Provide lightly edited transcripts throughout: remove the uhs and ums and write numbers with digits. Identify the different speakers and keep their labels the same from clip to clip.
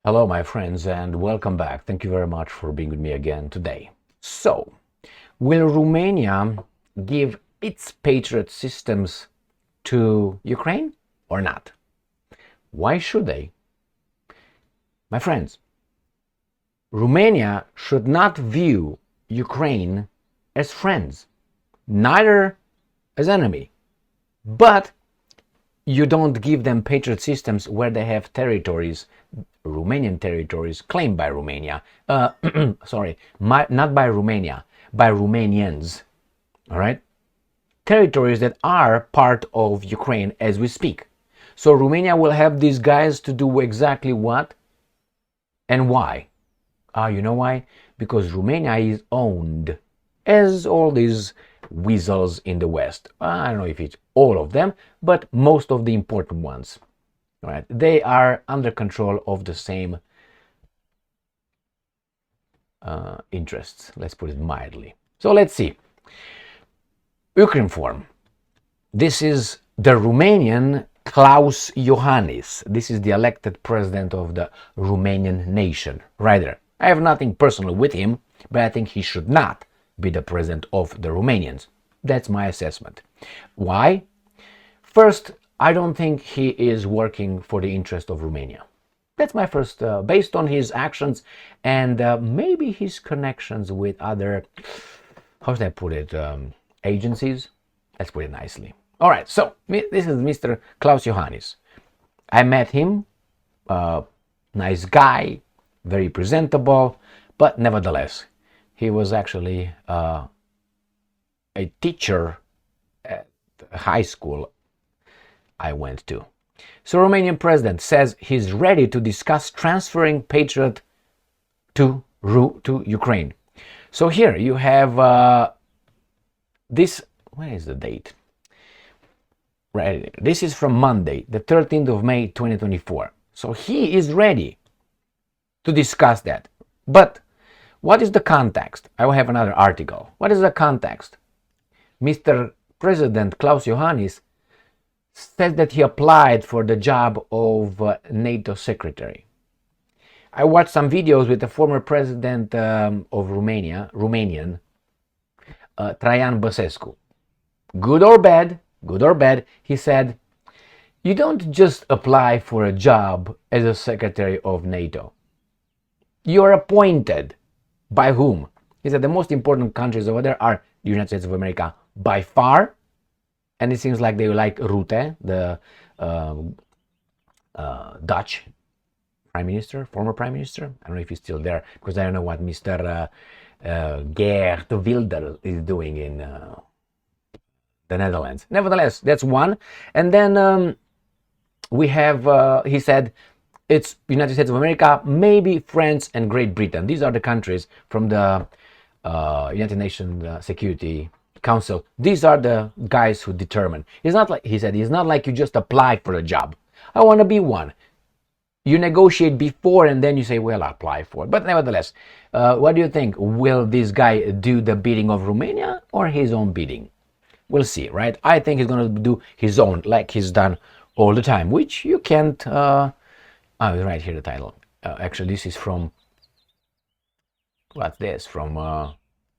Speaker 1: Hello, my friends, and welcome back. Thank you very much for being with me again today. So, will Romania give its Patriot systems to Ukraine or not? Why should they? My friends, Romania should not view Ukraine as friends, neither as enemy. But you don't give them Patriot systems where they have territories, Romanian territories claimed by Romania. Not by Romania, by Romanians. All right? Territories that are part of Ukraine as we speak. So Romania will have these guys to do exactly what and why? You know why? Because Romania is owned, as all these weasels in the West. I don't know if it's all of them, but most of the important ones. Right? They are under control of the same interests, let's put it mildly. So let's see. Ukraine form. This is the Romanian Klaus Iohannis. This is the elected president of the Romanian nation. Right there. I have nothing personal with him, but I think he should not be the president of the Romanians. That's my assessment. Why? First, I don't think he is working for the interest of Romania. That's my first, based on his actions and maybe his connections with other, how should I put it, agencies? Let's put it nicely. All right, so this is Mr. Klaus Iohannis. I met him, nice guy, very presentable, but nevertheless, he was actually a teacher at high school I went to. So Romanian president says he's ready to discuss transferring Patriot to Ukraine. So here you have this, where is the date? Right, this is from Monday, the 13th of May, 2024. So he is ready to discuss that. But what is the context? I will have another article. What is the context? Mr. President Klaus Iohannis said that he applied for the job of NATO secretary. I watched some videos with the former president of Romanian, Traian Băsescu. Good or bad, he said, you don't just apply for a job as a secretary of NATO. You're appointed. By whom? He said the most important countries over there are the United States of America by far, and it seems like they like Rutte, the Dutch prime minister, former prime minister. I don't know if he's still there, because I don't know what Mr. Geert Wilders is doing in the Netherlands. Nevertheless, that's one. And then we have, he said, it's United States of America, maybe France and Great Britain. These are the countries from the United Nations Security Council. These are the guys who determine. It's not like, he said, it's not like you just apply for a job. I want to be one. You negotiate before and then you say, well, I'll apply for it. But nevertheless, what do you think? Will this guy do the bidding of Romania or his own bidding? We'll see, right? I think he's going to do his own, like he's done all the time, which you can't... right here, the title. Actually, this is from, what's this? From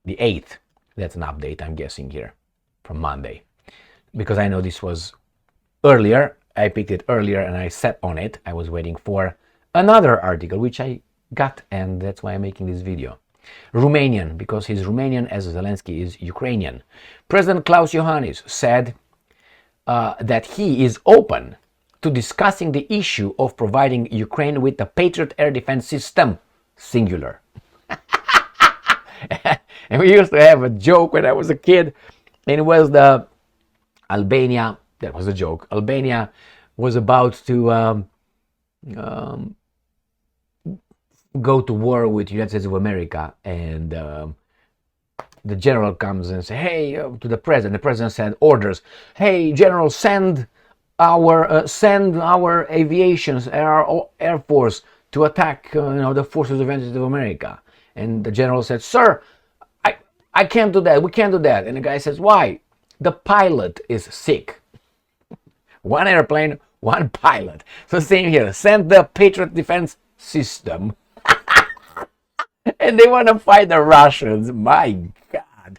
Speaker 1: the 8th. That's an update, I'm guessing, here, from Monday. Because I know this was earlier. I picked it earlier and I sat on it. I was waiting for another article, which I got, and that's why I'm making this video. Romanian, because he's Romanian as Zelensky is Ukrainian. President Klaus Iohannis said that he is open to discussing the issue of providing Ukraine with the Patriot air defense system, singular. And we used to have a joke when I was a kid, and it was the Albania, that was a joke, Albania was about to go to war with the United States of America, and the general comes and says, hey, to the president said orders, hey, general, send our aviations, our air force to attack the forces of the United States of America. And the general said, sir, I can't do that, we can't do that. And the guy says, why? The pilot is sick. One airplane, one pilot. So same here, send the Patriot defense system. And they want to fight the Russians. My God.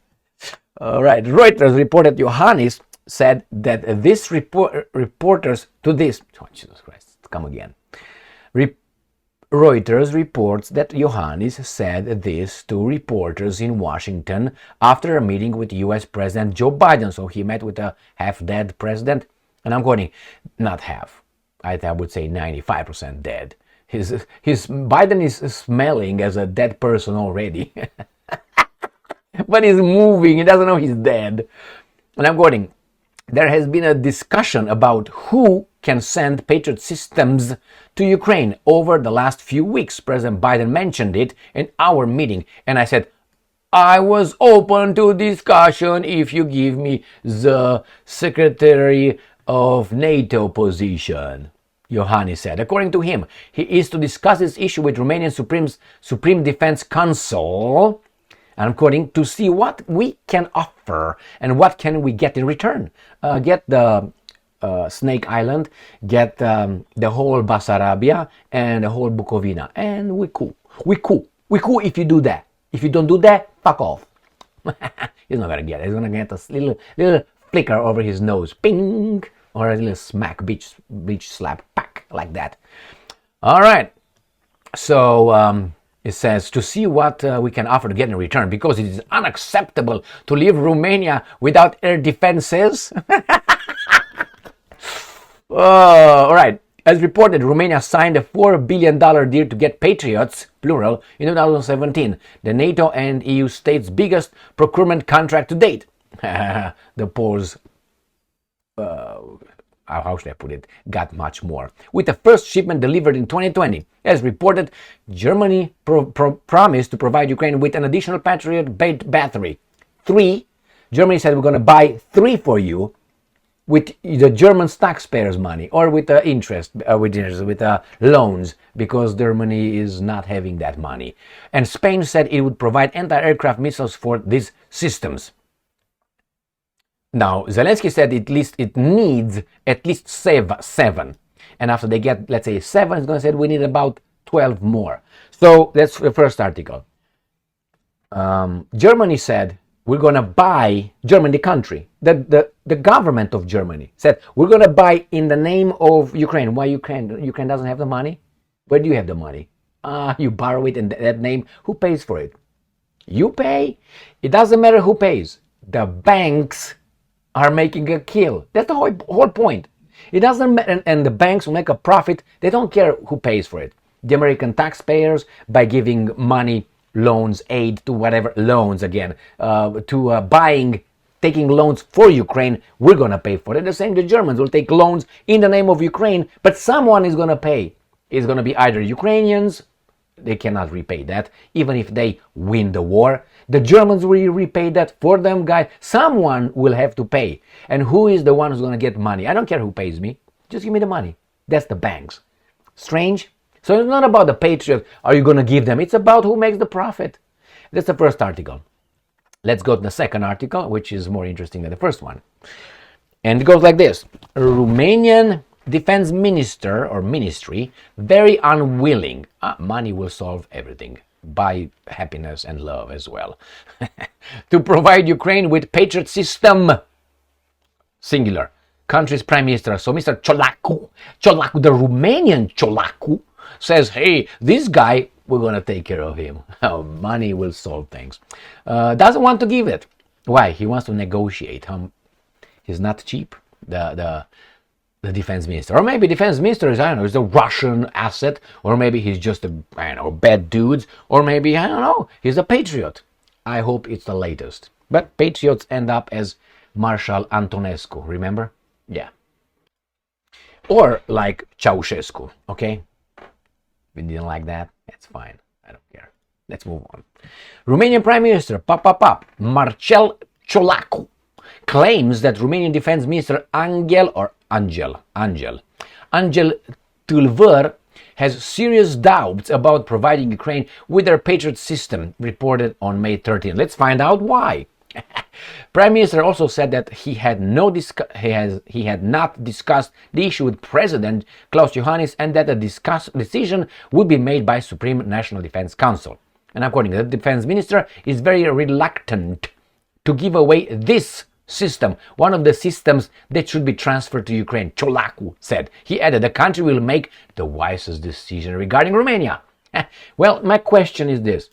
Speaker 1: All right. Reuters reported Iohannis said that this reporters to this. Oh, Jesus Christ. Come again. Reuters reports that Iohannis said this to reporters in Washington after a meeting with US President Joe Biden. So he met with a half-dead president. And I'm quoting, not half. I would say 95% dead. His Biden is smelling as a dead person already. But he's moving. He doesn't know he's dead. And I'm quoting, there has been a discussion about who can send Patriot systems to Ukraine over the last few weeks. President Biden mentioned it in our meeting. And I said, I was open to discussion if you give me the Secretary of NATO position, Iohannis said. According to him, he is to discuss this issue with Romanian Supreme Defense Council, and I'm quoting, to see what we can offer and what can we get in return. Get the Snake Island, get the whole Bessarabia and the whole Bukovina, and we cool. We cool if you do that. If you don't do that, fuck off. He's not gonna get it. He's gonna get a little flicker over his nose, ping, or a little smack, beach slap, pack, like that. All right. So it says to see what we can offer to get in return, because it is unacceptable to leave Romania without air defenses. All right. As reported, Romania signed a $4 billion deal to get Patriots, plural, in 2017, the NATO and EU states' biggest procurement contract to date. The Poles, how should I put it, got much more. With the first shipment delivered in 2020. As reported, Germany promised to provide Ukraine with an additional Patriot battery. 3. Germany said, we're going to buy 3 for you, with the German taxpayers' money, or with interest, with loans, because Germany is not having that money. And Spain said it would provide anti-aircraft missiles for these systems. Now, Zelensky said it needs at least 7. And after they get, let's say, 7, he's going to say we need about 12 more. So that's the first article. Germany said, we're going to buy, Germany, the country, the government of Germany said, we're going to buy in the name of Ukraine. Why Ukraine? Ukraine doesn't have the money? Where do you have the money? You borrow it in that name. Who pays for it? You pay? It doesn't matter who pays. The banks are making a kill. That's the whole point. It doesn't matter, and the banks will make a profit. They don't care who pays for it. The American taxpayers, by giving money, loans, aid to whatever, loans again, taking loans for Ukraine, we're going to pay for it. The same, the Germans will take loans in the name of Ukraine, but someone is going to pay. It's going to be either Ukrainians, they cannot repay that, even if they win the war. The Germans will repay that for them, guys. Someone will have to pay. And who is the one who's going to get money? I don't care who pays me. Just give me the money. That's the banks. Strange? So it's not about the Patriot, are you going to give them? It's about who makes the profit. That's the first article. Let's go to the second article, which is more interesting than the first one. And it goes like this. Romanian defense minister or ministry, very unwilling. Money will solve everything. Buy happiness and love as well. To provide Ukraine with Patriot system. Singular. Country's prime minister. So Mr. Ciolacu, the Romanian Ciolacu, says, hey, this guy, we're going to take care of him. Money will solve things. Doesn't want to give it. Why? He wants to negotiate. He's not cheap, the defense minister. Or maybe defense minister is, I don't know, is a Russian asset. Or maybe he's just bad dudes. Or maybe, I don't know, he's a patriot. I hope it's the latest. But patriots end up as Marshal Antonescu, remember? Yeah. Or like Ceausescu, okay? If you didn't like that, that's fine. I don't care. Let's move on. Romanian Prime Minister, Marcel Ciolacu, claims that Romanian Defense Minister Angel Tulver has serious doubts about providing Ukraine with their Patriot system, reported on May 13. Let's find out why. Prime Minister also said that he had not discussed the issue with President Klaus Iohannis, and that a decision would be made by Supreme National Defense Council. And according to the defense minister, is very reluctant to give away this system, one of the systems that should be transferred to Ukraine. Ciolacu said. He added, the country will make the wisest decision regarding Romania. Well, my question is this: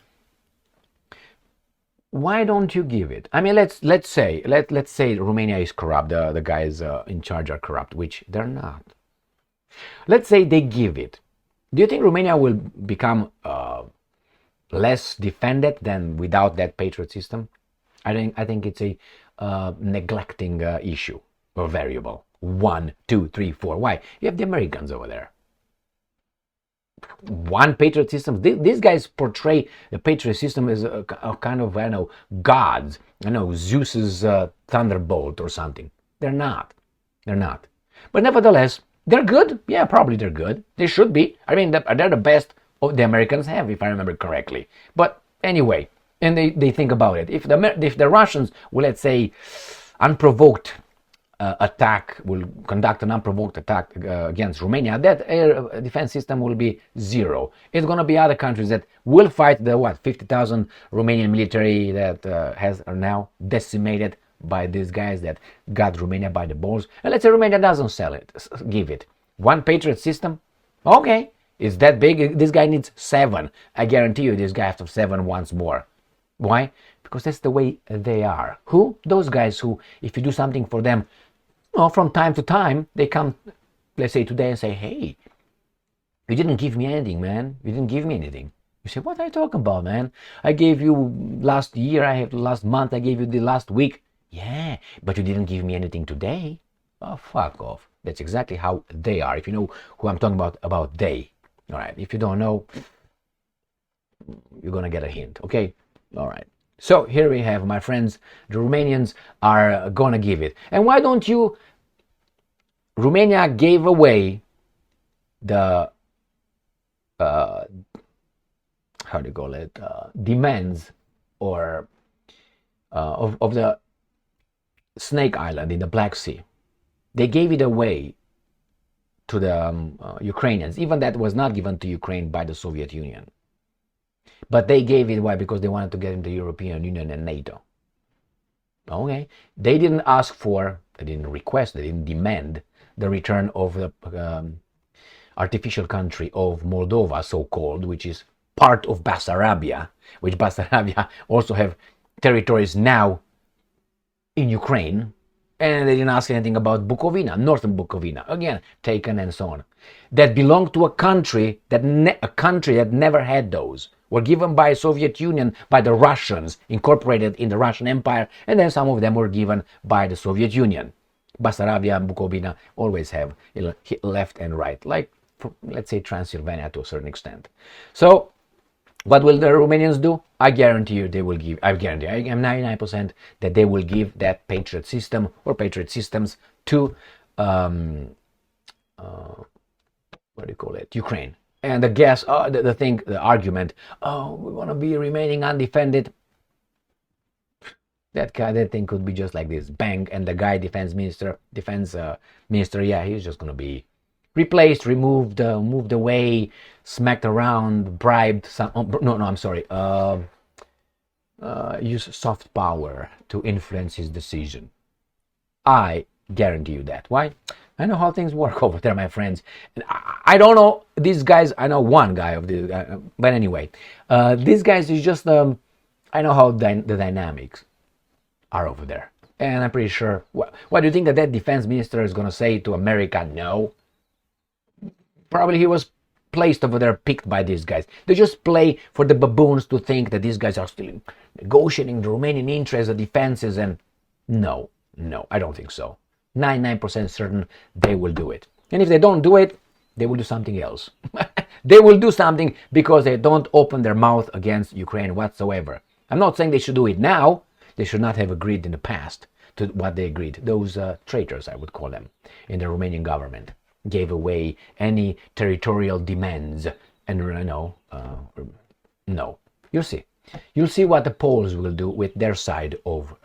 Speaker 1: why don't you give it? I mean, let's say Romania is corrupt. The guys in charge are corrupt, which they're not. Let's say they give it. Do you think Romania will become less defended than without that Patriot system? I think it's a neglecting issue or variable. 1, 2, 3, 4. Why? You have the Americans over there. One Patriot system. These guys portray the Patriot system as a kind of, I know, gods. I know, Zeus's thunderbolt or something. They're not. They're not. But nevertheless, they're good. Yeah, probably they're good. They should be. I mean, they're the best the Americans have, if I remember correctly. But anyway, and they think about it. If the Russians will, let's say, unprovoked will conduct an unprovoked attack against Romania, that air defense system will be zero. It's going to be other countries that will fight the 50,000 Romanian military that are now decimated by these guys that got Romania by the balls. And let's say Romania doesn't give it. One Patriot system? Okay. It's that big. This guy needs 7. I guarantee you this guy has to have 7 once more. Why? Because that's the way they are. Who? Those guys who, if you do something for them, from time to time, they come, let's say today, and say, hey, you didn't give me anything, man. You didn't give me anything. You say, what are you talking about, man? I gave you last year, last month, I gave you the last week. Yeah, but you didn't give me anything today. Oh, fuck off. That's exactly how they are. If you know who I'm talking about they. All right. If you don't know, you're going to get a hint. Okay. All right. So here we have, my friends, the Romanians are going to give it. And why don't you? Romania gave away the, how do you call it, demands or of the Snake Island in the Black Sea. They gave it away to the Ukrainians. Even that was not given to Ukraine by the Soviet Union. But they gave it, why? Because they wanted to get into the European Union and NATO. Okay. They didn't ask for, they didn't request, they didn't demand the return of the artificial country of Moldova, so-called, which is part of Bessarabia, which Bessarabia also have territories now in Ukraine. And they didn't ask anything about Bukovina, northern Bukovina, again taken and so on, that belonged to a country that never had those, were given by Soviet Union, by the Russians, incorporated in the Russian Empire, and then some of them were given by the Soviet Union. Bessarabia and Bukovina always have left and right, like let's say Transylvania to a certain extent. So what will the Romanians do? I guarantee you they will give, I am 99% that they will give that Patriot system or Patriot systems to, what do you call it, Ukraine. And the argument, we want to be remaining undefended. That thing could be just like this, bang, and the guy, defense minister, yeah, he's just going to be replaced, removed, moved away, smacked around, bribed. Use soft power to influence his decision. I guarantee you that. Why? I know how things work over there, my friends. And I don't know these guys. I know one guy of the, but anyway, these guys is just. I know how the dynamics are over there, and I'm pretty sure. What do you think that defense minister is going to say to America? No. Probably he was placed over there, picked by these guys. They just play for the baboons to think that these guys are still negotiating the Romanian interests, the defenses, and no, I don't think so. 99% certain they will do it. And if they don't do it, they will do something else. They will do something because they don't open their mouth against Ukraine whatsoever. I'm not saying they should do it now. They should not have agreed in the past to what they agreed. Those traitors, I would call them, in the Romanian government, gave away any territorial demands. And no. You'll see. You'll see what the Poles will do with their side of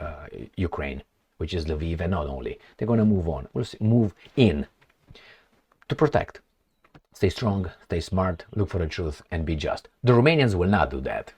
Speaker 1: Ukraine, which is Lviv, and not only. They're going to move on. We'll see, move in to protect. Stay strong, stay smart, look for the truth, and be just. The Romanians will not do that.